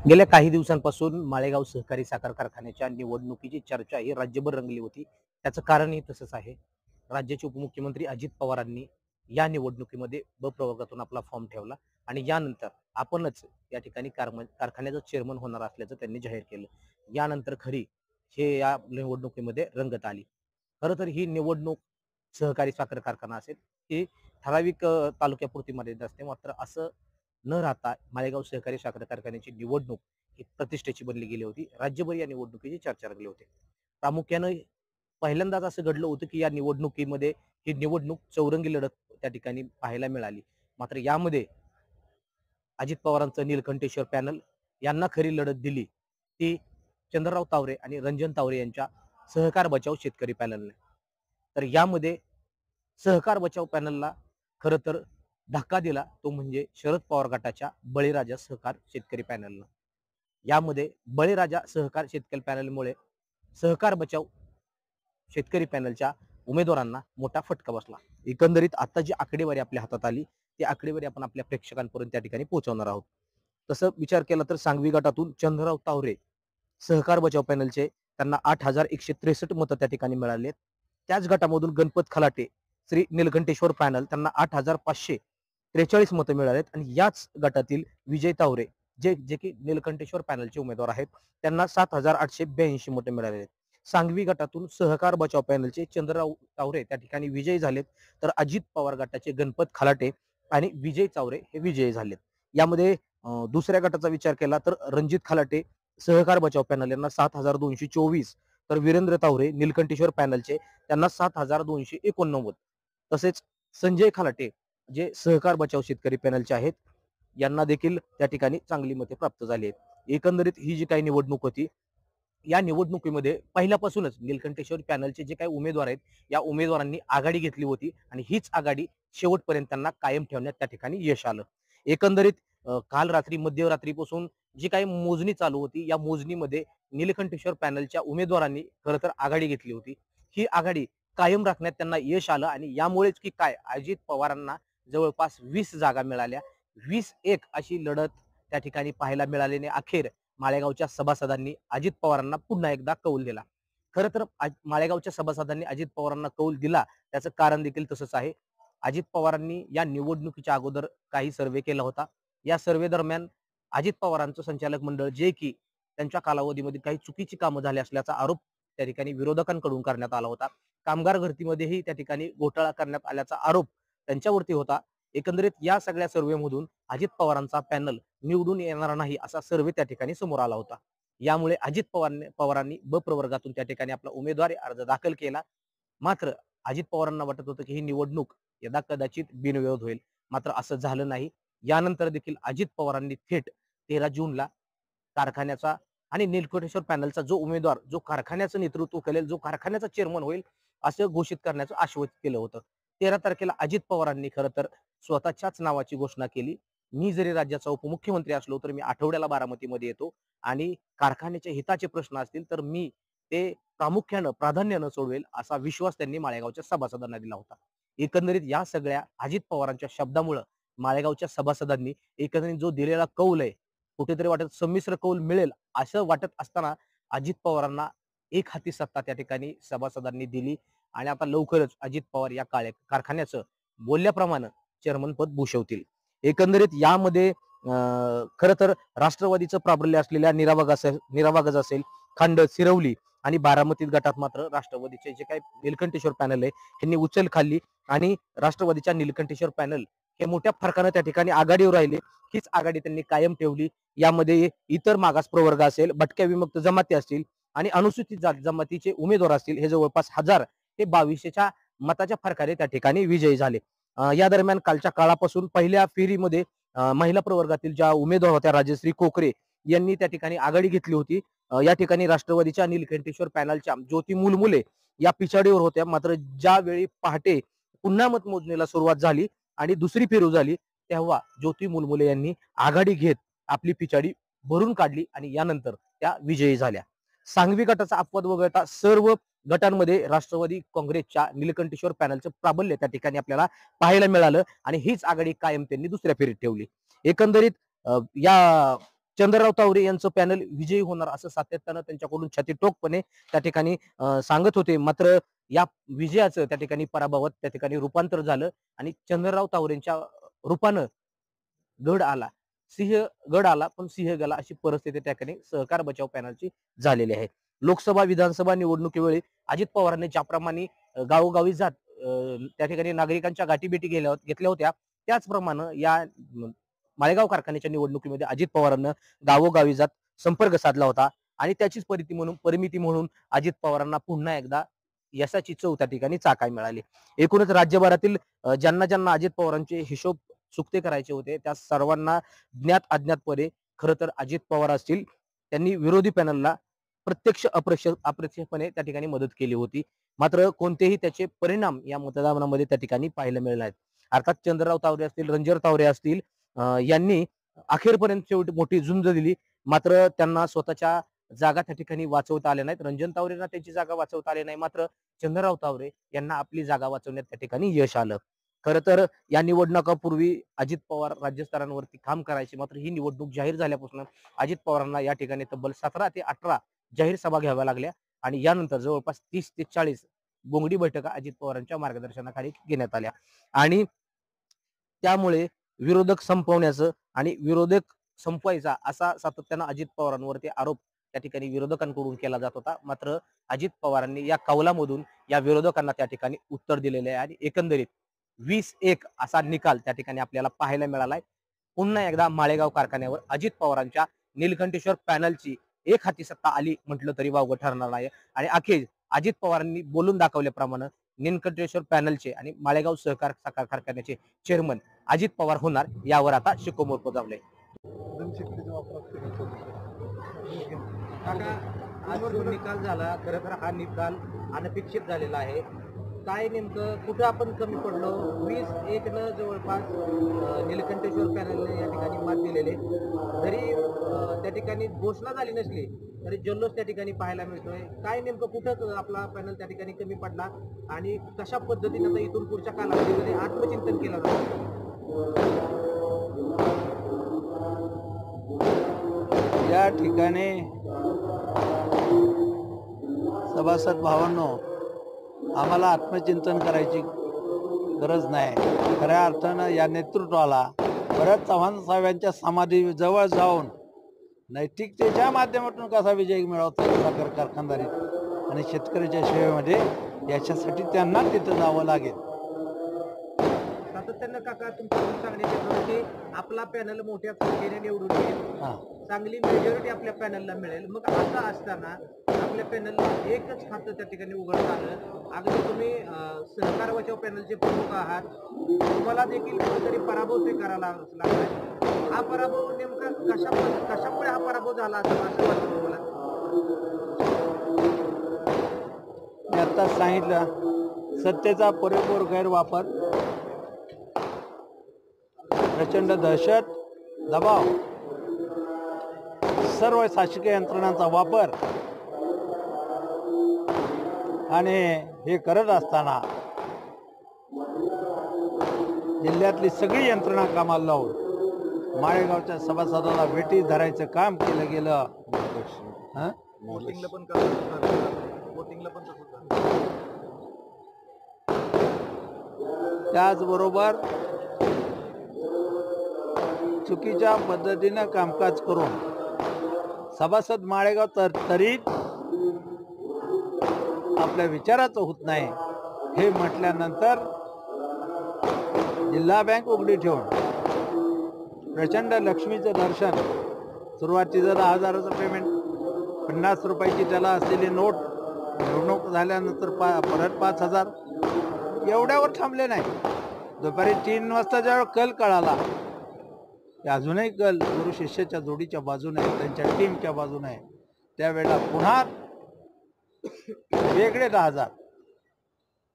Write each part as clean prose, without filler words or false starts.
गेल्या काही दिवसांपासून माळेगाव सहकारी साखर कारखान्याच्या निवडणुकीची चर्चा ही राज्यभर रंगली होती. त्याचं कारणही तसंच आहे. राज्याचे उपमुख्यमंत्री अजित पवारांनी या निवडणुकीमध्ये ब प्रवर्गातून आपला फॉर्म ठेवला आणि यानंतर आपणच या ठिकाणी कारखान्याचं चेअरमन होणार असल्याचं त्यांनी जाहीर केलं. यानंतर खरी हे या निवडणुकीमध्ये रंगत आली. खरं तर ही निवडणूक सहकारी साखर कारखाना असेल, ही ठराविक तालुक्यापुरती मर्यादित असते. मात्र असं न राहता माळेगाव सहकारी साखर कारखान्याची निवडणूक ही प्रतिष्ठेची बनली गेली होती. राज्यभर या निवडणुकीची चर्चा रंगली होती. प्रामुख्यानं पहिल्यांदाच असं घडलं होतं की या निवडणुकीमध्ये ही निवडणूक चौरंगी लढत त्या ठिकाणी पाहायला मिळाली. मात्र यामध्ये अजित पवारांचं नीलकंठेश्वर पॅनल यांना खरी लढत दिली ती चंद्रराव तावरे आणि रंजन तावरे यांच्या सहकार बचाव शेतकरी पॅनलने. तर यामध्ये सहकार बचाव पॅनलला खरं तर धक्का दिला तो म्हणजे शरद पवार गटाच्या बळीराजा सहकार शेतकरी पॅनलनं. यामध्ये बळीराजा सहकार शेतकरी पॅनलमुळे सहकार बचाव शेतकरी पॅनलच्या उमेदवारांना मोठा फटका बसला. एकंदरीत आता जी आकडेवारी आपल्या हातात आली ती आकडेवारी आपण आपल्या प्रेक्षकांपर्यंत त्या ठिकाणी पोहोचवणार आहोत. तसं विचार केला तर सांगवी गटातून चंद्रराव तावरे सहकार बचाव पॅनलचे त्यांना 8,163 मतं त्या ठिकाणी मिळाले. त्याच गटामधून गणपत खलाटे श्री नीलकंठेश्वर पॅनल त्यांना 8,543 मतं मिळालेत आणि याच गटातील विजय तावरे जे जे की नीलकंठेश्वर पॅनलचे उमेदवार आहेत त्यांना 7,882 मतं मिळाले आहेत. सांगवी गटातून सहकार बचाव पॅनलचे चंद्रराव तावरे त्या ठिकाणी विजयी झालेत, तर अजित पवार गटाचे गणपत खलाटे आणि विजय तावरे हे विजयी झालेत. यामध्ये दुसऱ्या गटाचा विचार केला तर रणजित खलाटे सहकार बचाव पॅनल यांना 7,224, तर वीरेंद्र तावरे नीलकंठेश्वर पॅनलचे त्यांना 7,289. तसेच संजय खलाटे जे सहकार बचाव शेतकरी पॅनलचे आहेत यांना देखील त्या ठिकाणी चांगली मते प्राप्त झाली आहेत. एकंदरीत ही जी काही निवडणूक होती या निवडणुकीमध्ये पहिल्यापासूनच नीलकंठेश्वर पॅनलचे जे काही उमेदवार आहेत या उमेदवारांनी आघाडी घेतली होती आणि हीच आघाडी शेवटपर्यंत त्यांना कायम ठेवण्यात त्या ठिकाणी यश आलं. एकंदरीत काल रात्री मध्यरात्रीपासून जी काही मोजणी चालू होती या मोजणीमध्ये नीलकंठेश्वर पॅनलच्या उमेदवारांनी खरं तर आघाडी घेतली होती. ही आघाडी कायम राखण्यात त्यांना यश आलं आणि यामुळेच की काय अजित पवारांना जवळपास 20 जागा मिळाल्या. 20-1 अशी लढत त्या ठिकाणी पाहायला मिळाल्याने अखेर माळेगावच्या सभासदांनी अजित पवारांना पुन्हा एकदा कौल दिला. खरं तर माळेगावच्या सभासदांनी अजित पवारांना कौल दिला त्याचं कारण देखील तसंच आहे. अजित पवारांनी या निवडणुकीच्या अगोदर काही सर्वे केला होता. या सर्वे दरम्यान अजित पवारांचं संचालक मंडळ जे की त्यांच्या कालावधीमध्ये काही चुकीची कामं झाली असल्याचा आरोप त्या ठिकाणी विरोधकांकडून करण्यात आला होता. कामगार भरतीमध्येही त्या ठिकाणी घोटाळा करण्यात आल्याचा आरोप त्यांच्यावरती होता. एकंदरीत या सगळ्या सर्वेमधून अजित पवारांचा पॅनल निवडून येणार नाही असा सर्वे त्या ठिकाणी समोर आला होता. यामुळे अजित पवारांनी ब प्रवर्गातून त्या ठिकाणी आपला उमेदवारी अर्ज दाखल केला. मात्र अजित पवारांना वाटत होतं की ही निवडणूक यदा कदाचित बिनविरोध होईल. मात्र असं झालं नाही. यानंतर देखील अजित पवारांनी थेट 13 जूनला कारखान्याचा आणि नीलकंठेश्वर पॅनलचा जो उमेदवार जो कारखान्याचं नेतृत्व करेल, जो कारखान्याचा चेअरमन होईल असं घोषित करण्याचं आश्वासित केलं होतं. 13 तारखेला अजित पवारांनी खरं तर स्वतःच्याच नावाची घोषणा केली. मी जरी राज्याचा उपमुख्यमंत्री असलो तर मी आठवड्याला बारामतीमध्ये येतो आणि कारखान्याच्या हिताचे प्रश्न असतील तर मी ते प्राधान्यानं सोडवेल असा विश्वास त्यांनी माळेगावच्या सभासदांना दिला होता. एकंदरीत या सगळ्या अजित पवारांच्या शब्दामुळं माळेगावच्या सभासदांनी एकंदरीत जो दिलेला कौल आहे कुठेतरी वाटत संमिश्र कौल मिळेल असं वाटत असताना अजित पवारांना एक हाती सत्ता त्या ठिकाणी सभासदांनी दिली आणि आता लवकरच अजित पवार या कारखान्याचं बोलल्याप्रमाणे चेअरमन पद भूषवतील. एकंदरीत यामध्ये खरं तर राष्ट्रवादीचं प्राबल्य असलेल्या निरावागज असेल, खांड, सिरवली आणि बारामती गटात मात्र राष्ट्रवादीचे जे काही नीलकंठेश्वर पॅनल आहे यांनी उचल खाल्ली आणि राष्ट्रवादीच्या नीलकंठेश्वर पॅनल हे मोठ्या फरकानं त्या ठिकाणी आघाडीवर राहिले. हीच आघाडी त्यांनी कायम ठेवली. यामध्ये इतर मागास प्रवर्ग असेल, भटक्या विमुक्त जमाती असतील आणि अनुसूचित जात जमातीचे उमेदवार असतील हे जवळपास 1000 ते 2200च्या मताच्या फरकाने त्या ठिकाणी विजयी झाले. या दरम्यान कालच्या काळापासून पहिल्या फेरीमध्ये महिला प्रवर्गातील ज्या उमेदवार होत्या राजश्री कोकरे यांनी त्या ठिकाणी आघाडी घेतली होती. या ठिकाणी राष्ट्रवादीच्या नीलकंठेश्वर पॅनलच्या ज्योती मुलमुले या पिछाडीवर होत्या. मात्र ज्यावेळी पहाटे पुन्हा मतमोजणीला सुरुवात झाली आणि दुसरी फेरी झाली तेव्हा ज्योती मुलमुले यांनी आघाडी घेत आपली पिछाडी भरून काढली आणि यानंतर त्या विजयी झाल्या. सांगवी गटाचा अपवाद वगळता सर्व गटांमध्ये राष्ट्रवादी काँग्रेसच्या नीलकंठेश्वर पॅनलचं प्राबल्य त्या ठिकाणी आपल्याला पाहायला मिळालं आणि हीच आघाडी कायम त्यांनी दुसऱ्या फेरीत ठेवली. एकंदरीत या चंद्रराव तावरे यांचं पॅनल विजयी होणार असं सातत्यानं त्यांच्याकडून छातीटोकपणे त्या ठिकाणी सांगत होते. मात्र या विजयाचं त्या ठिकाणी पराभवात त्या ठिकाणी रूपांतर झालं आणि चंद्रराव तावरेंच्या रूपानं गड आला. गड आला पण सिंह गेला अशी परिस्थिती त्या ठिकाणी सहकार बचाव पॅनलची झालेली आहे. लोकसभा विधानसभा निवडणुकीवेळी अजित पवारांनी ज्याप्रमाणे गावोगावी जात त्या ठिकाणी नागरिकांच्या गाठीभेटी घेतल्या होत्या, त्याचप्रमाणे या माळेगाव कारखान्याच्या निवडणुकीमध्ये अजित पवारांना गावोगावी जात संपर्क साधला होता आणि त्याचीच परिमिती म्हणून अजित पवारांना पुन्हा एकदा यशाची चव त्या ठिकाणी चाकाय मिळाली. एकूणच राज्यभरातील ज्यांना ज्यांना अजित पवारांचे हिशोब चुकते करायचे होते त्या सर्वांना ज्ञात अज्ञातपणे खरं तर अजित पवार असतील त्यांनी विरोधी पॅनलला प्रत्यक्ष अप्रत्यक्षपणे त्या ठिकाणी मदत केली होती. मात्र कोणतेही त्याचे परिणाम या मतदानामध्ये त्या ठिकाणी पाहायला मिळणार आहेत. अर्थात चंद्रराव तावरे असतील, रणजीर तावरे असतील यांनी अखेरपर्यंत शेवटी मोठी झुंज दिली. मात्र त्यांना स्वतःच्या जागा त्या ठिकाणी वाचवता आल्या नाहीत. रणजन तावरेंना त्यांची जागा वाचवता आली नाही. मात्र चंद्रराव तावरे यांना आपली जागा वाचवण्यात त्या ठिकाणी यश आलं. खरं तर या निवडणुकापूर्वी अजित पवार राज्यस्तरांवरती काम करायचे. मात्र ही निवडणूक जाहीर झाल्यापासून अजित पवारांना या ठिकाणी तब्बल 17 ते 18 जाहीर सभा घ्याव्या लागल्या आणि यानंतर जवळपास 30 ते 40 बोंगडी बैठका अजित पवारांच्या मार्गदर्शनाखाली घेण्यात आल्या आणि त्यामुळे विरोधक संपवण्याचं आणि विरोधक संपवायचा असा सातत्यानं अजित पवारांवरती आरोप त्या ठिकाणी विरोधकांकडून केला जात होता. मात्र अजित पवारांनी या कौलामधून या विरोधकांना त्या ठिकाणी उत्तर दिलेले आहे आणि एकंदरीत 20-1 असा निकाल त्या ठिकाणी आपल्याला पाहायला मिळालाय. पुन्हा एकदा माळेगाव कारखान्यावर अजित पवारांच्या नीलकंठेश्वर पॅनलची एक हाती सत्ता आली म्हटलं तरी वावगं ठरणार नाही आणि अखेर अजित पवारांनी बोलून दाखवल्याप्रमाणे नीलकंठेश्वर पॅनलचे आणि माळेगाव सहकार साखर कारखान्याचे चेअरमन अजित पवार होणार यावर आता शिक्कोमोर्तब पजावले. आज जो निकाल झाला खरं तर हा निकाल अनपेक्षित झालेला आहे. काय नेमकं कुठं आपण कमी पडलो? 20-1 न जवळपास नीलकंठेश्वर पॅनलने या ठिकाणी मात दिलेले. जरी त्या ठिकाणी घोषणा झाली नसली तरी जल्लोष त्या ठिकाणी पाहायला मिळतोय. काय नेमकं कुठं आपला पॅनल त्या ठिकाणी कमी पडला आणि कशा पद्धतीने आता इथून पुढच्या कालावधीमध्ये आत्मचिंतन केलं जातं? या ठिकाणी सभासद भावांनो, आम्हाला आत्मचिंतन करायची गरज नाही. खऱ्या अर्थानं या नेतृत्वाला भरत चव्हाण साहेबांच्या समाधीजवळ जाऊन नैतिकतेच्या माध्यमातून कसा विजय मिळवता येईल साखर कारखानदारीत आणि शेतकऱ्याच्या सेवेमध्ये, याच्यासाठी त्यांना तिथं जावं लागेल. सातत्यानं काका तुमचं सांगण्यात येतं की आपला पॅनल मोठ्या संख्येने निवडून येईल, चांगली मेजॉरिटी आपल्या पॅनलला मिळेल. मग असं असताना आपल्या पॅनलला एकच खातं त्या ठिकाणी उघडता आलं. अगदी तुम्ही सहकार बचाव पॅनलचे प्रमुख आहात, तुम्हाला देखील कुठेतरी पराभव स्वीकारायला लागला. हा पराभव नेमका कशामुळे हा पराभव झाला असं वाटतं तुम्हाला? मी आता सांगितलं, सत्तेचा पुरेपूर गैरवापर, प्रचंड दहशत, दबाव, सर्व शासकीय यंत्रणांचा वापर आणि हे करत असताना जिल्ह्यातली सगळी यंत्रणा कामाला लावून माळेगावच्या सभासदाला वेठी धरायचं काम केलं गेलं. त्याचबरोबर चुकीच्या पद्धतीनं कामकाज करून सभासद माळेगाव तरी आपल्या विचाराचं होत नाही हे म्हटल्यानंतर जिल्हा बँक उघडी ठेवून प्रचंड लक्ष्मीचं दर्शन, सुरुवातीचं 10,000चं पेमेंट, 50 रुपयाची त्याला असलेली नोट, निवडणूक झाल्यानंतर परत 5,000, एवढ्यावर थांबले नाही. दुपारी 3 वाजता ज्यावेळेस कल कळाला की अजूनही कल गुरु शिष्याच्या जोडीच्या बाजूने, त्यांच्या टीमच्या बाजूने, त्यावेळेला पुन्हा वेगळे 10,000,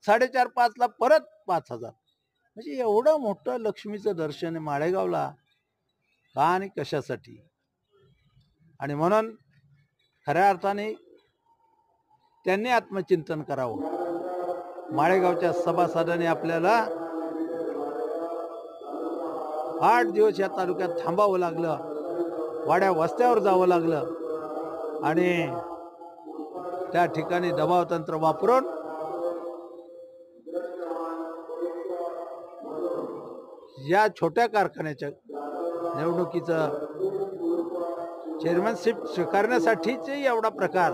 4:30-5 ला परत 5,000. म्हणजे एवढं मोठं लक्ष्मीचं दर्शन माळेगावला का आणि कशासाठी? आणि म्हणून खऱ्या अर्थाने त्यांनी आत्मचिंतन करावं. माळेगावच्या सभासदांनी आपल्याला 8 दिवस या तालुक्यात थांबावं लागलं वाड्या वस्त्यावर जावं लागलं आणि त्या ठिकाणी दबाव तंत्र वापरून या छोट्या कारखान्याच्या निवडणुकीचं चेअरमनशिप स्वीकारण्यासाठीच एवढा प्रकार.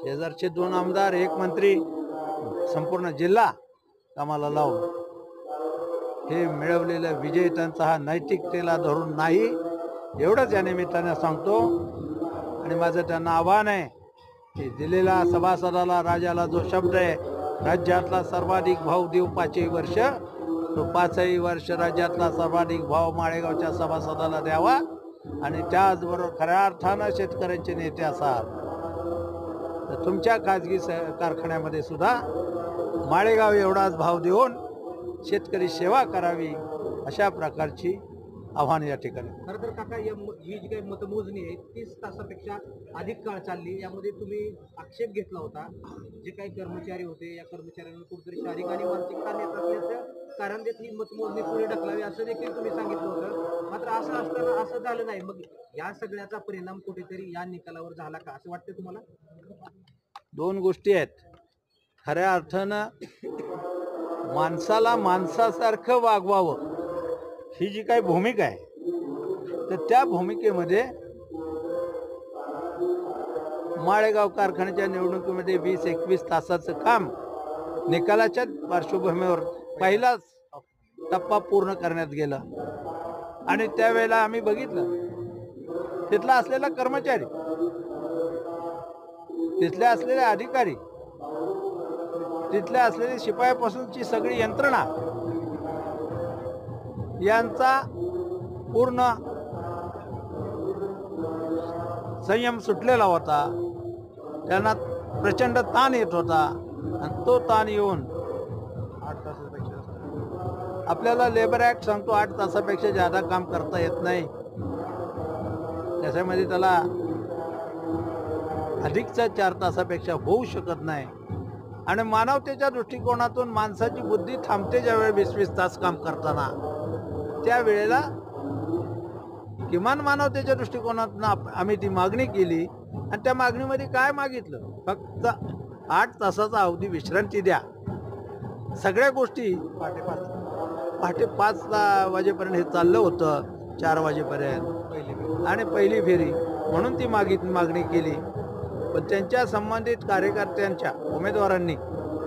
शेजारचे 2 आमदार, 1 मंत्री, संपूर्ण जिल्हा कामाला लावून हे मिळवलेला विजय त्यांचा हा नैतिकतेला धरून नाही, एवढंच या निमित्ताने सांगतो. आणि माझं त्यांना आव्हान आहे की दिलेला सभासदाला, राजाला जो शब्द आहे, राज्यातला सर्वाधिक भाव देऊ 5ही वर्ष, तो 5ही वर्ष राज्यातला सर्वाधिक भाव माळेगावच्या सभासदाला द्यावा. आणि त्याचबरोबर खऱ्या अर्थानं शेतकऱ्यांचे नेते असाल तर तुमच्या खाजगी कारखान्यामध्ये सुद्धा माळेगाव एवढाच भाव देऊन शेतकरी सेवा करावी, अशा प्रकारची आव्हान या ठिकाणी. खरं तर काका, ही जी काही मतमोजणी आहे 30 तासापेक्षा अधिक काळ चालली. यामध्ये तुम्ही आक्षेप घेतला होता. जे काही कर्मचारी होते, या कर्मचाऱ्यांना कुठेतरी शारीरिक आणि मानसिक ताण येत असल्याचं कारण देत ही मतमोजणी पुढे ढकलावी असं देखील तुम्ही सांगितलं होतं. मात्र असं असताना असं झालं नाही. मग या सगळ्याचा परिणाम कुठेतरी या निकालावर झाला का, असं वाटतं तुम्हाला? 2 गोष्टी आहेत. खऱ्या अर्थानं माणसाला माणसासारखं वागवावं ही जी काही भूमिका आहे, तर त्या भूमिकेमध्ये माळेगाव कारखान्याच्या निवडणुकीमध्ये 20-21 तासाचं काम निकालाच्या पार्श्वभूमीवर पहिलाच टप्पा पूर्ण करण्यात गेला. आणि त्यावेळेला आम्ही बघितलं तिथला असलेला कर्मचारी, तिथल्या असलेले अधिकारी, तिथल्या असलेली शिपायापासूनची सगळी यंत्रणा यांचा पूर्ण संयम सुटलेला होता. त्यांना प्रचंड ताण येत होता आणि तो ताण येऊन 8 तासापेक्षा आपल्याला लेबर ॲक्ट सांगतो 8 तासापेक्षा जादा काम करता येत नाही. त्याच्यामध्ये त्याला अधिकचा 4 तासापेक्षा होऊ शकत नाही. आणि मानवतेच्या दृष्टिकोनातून माणसाची बुद्धी थांबते ज्यावेळी 20-20 तास काम करताना, त्यावेळेला किमान मानवतेच्या दृष्टिकोनातून आम्ही ती मागणी केली. आणि त्या मागणीमध्ये काय मागितलं, फक्त 8 तासाचा अवधी विश्रांती द्या. सगळ्या गोष्टी पहाटे 5 वाजेपर्यंत हे चाललं होतं, 4 वाजेपर्यंत, आणि पहिली फेरी म्हणून ती मागणी केली. पण त्यांच्या संबंधित कार्यकर्त्यांच्या उमेदवारांनी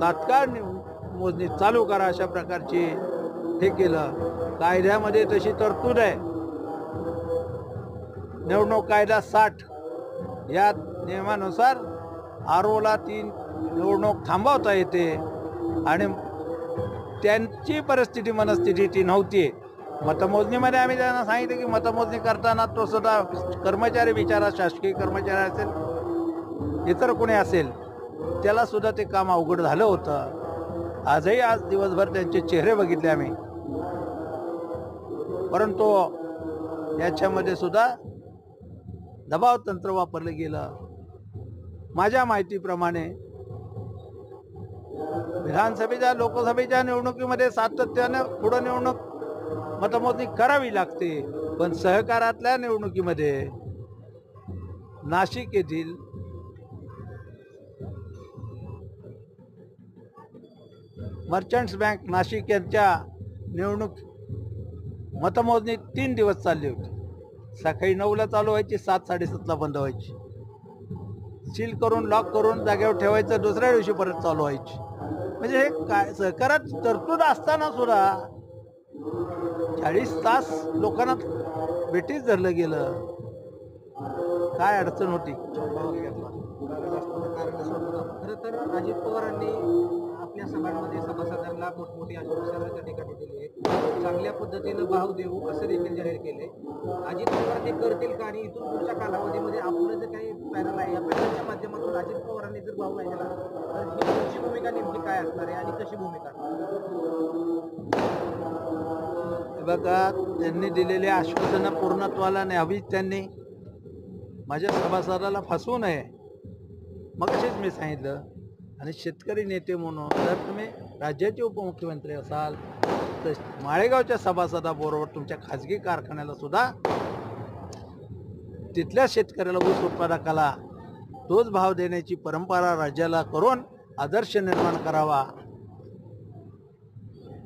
तात्काळ मोजणी चालू करा अशा प्रकारची हे केलं. कायद्यामध्ये तशी तरतूद आहे, निवडणूक कायदा 60 या नियमानुसार आरओला ती निवडणूक थांबवता येते. आणि त्यांची मनस्थिती ती नव्हती. मतमोजणीमध्ये आम्ही त्यांना सांगितलं की मतमोजणी करताना तो सुद्धा कर्मचारी विचारा, शासकीय कर्मचारी असेल, इतर कोणी असेल, त्याला सुद्धा ते काम अवघड झालं होतं. आज दिवसभर त्यांचे चेहरे बघितले आम्ही. परंतु याच्यामध्ये सुद्धा दबाव तंत्र वापरलं गेलं. माझ्या माहितीप्रमाणे विधानसभेच्या, लोकसभेच्या निवडणुकीमध्ये सातत्यानं पुढं निवडणूक मतमोजणी करावी लागते. पण सहकारातल्या निवडणुकीमध्ये नाशिक येथील मर्चंट्स बँक नाशिक यांच्या निवडणूक मतमोजणी 3 दिवस चालली होती. सकाळी 9ला चालू व्हायची, 7-7:30ला बंद व्हायची. सील करून, लॉक करून जागेवर ठेवायचं, दुसऱ्या दिवशी परत चालू व्हायची. म्हणजे हे काय सहकारात तरतूद असताना सुद्धा 40 तास लोकांना बेटीच धरलं गेलं. काय अडचण होती. खरं तर अजित पवारांनी आपल्या सभांमध्ये सभासदांना मोठमोठी आश्वासनं त्या ठिकाणी दिली आहेत. चांगल्या पद्धतीनं भाव देऊ असं देखील जाहीर केले. अजित पवार ते करतील का, आणि इथून पुढच्या कालावधीमध्ये आपलं जे काही पॅनल आहे, या पॅनलच्या माध्यमातून अजित पवारांनी जर भाव नाही दिला तर ही पुढची भूमिका नेमकी काय असणार आहे आणि कशी भूमिका? बघा, त्यांनी दिलेली आश्वासनं पूर्णत्वाला न्यावीत. त्यांनी माझ्या सभासदाला फसवू नये. मग असेच मी सांगितलं. आणि शेतकरी नेते म्हणून जर तुम्ही राज्याचे उपमुख्यमंत्री असाल तर माळेगावच्या सभासदाबरोबर तुमच्या खाजगी कारखान्याला सुद्धा तिथल्या शेतकऱ्याला ऊस उत्पादकाला तोच भाव देण्याची परंपरा राज्याला करून आदर्श निर्माण करावा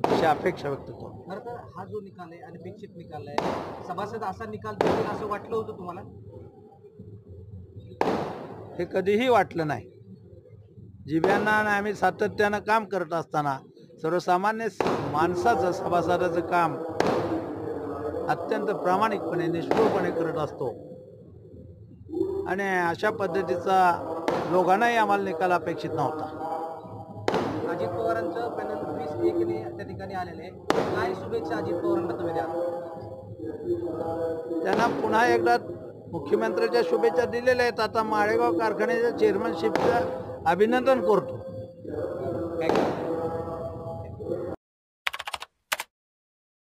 अशी अपेक्षा व्यक्त करतो. खरं तर हा जो निकाल आहे अनपेक्षित निकाल आहे. सभासद असा निकाल देतील असं वाटलं होतं तुम्हाला? हे कधीही वाटलं नाही. जिव्यांना आणि आम्ही सातत्यानं काम करत असताना सर्वसामान्य माणसाचं सभासदाचं काम अत्यंत प्रामाणिकपणे निष्ठुरपणे करत असतो आणि अशा पद्धतीचा दोघांनाही आम्हाला निकाल अपेक्षित नव्हता. अजित पवारांचं पॅनल 20-1 त्या ठिकाणी आलेलं आहे. काय शुभेच्छा अजित पवारांना तुम्ही द्याल? त्यांना पुन्हा एकदा मुख्यमंत्र्यांच्या शुभेच्छा दिलेल्या आहेत. आता माळेगाव कारखान्याच्या चेअरमनशिपचं अभिनंदन करतो.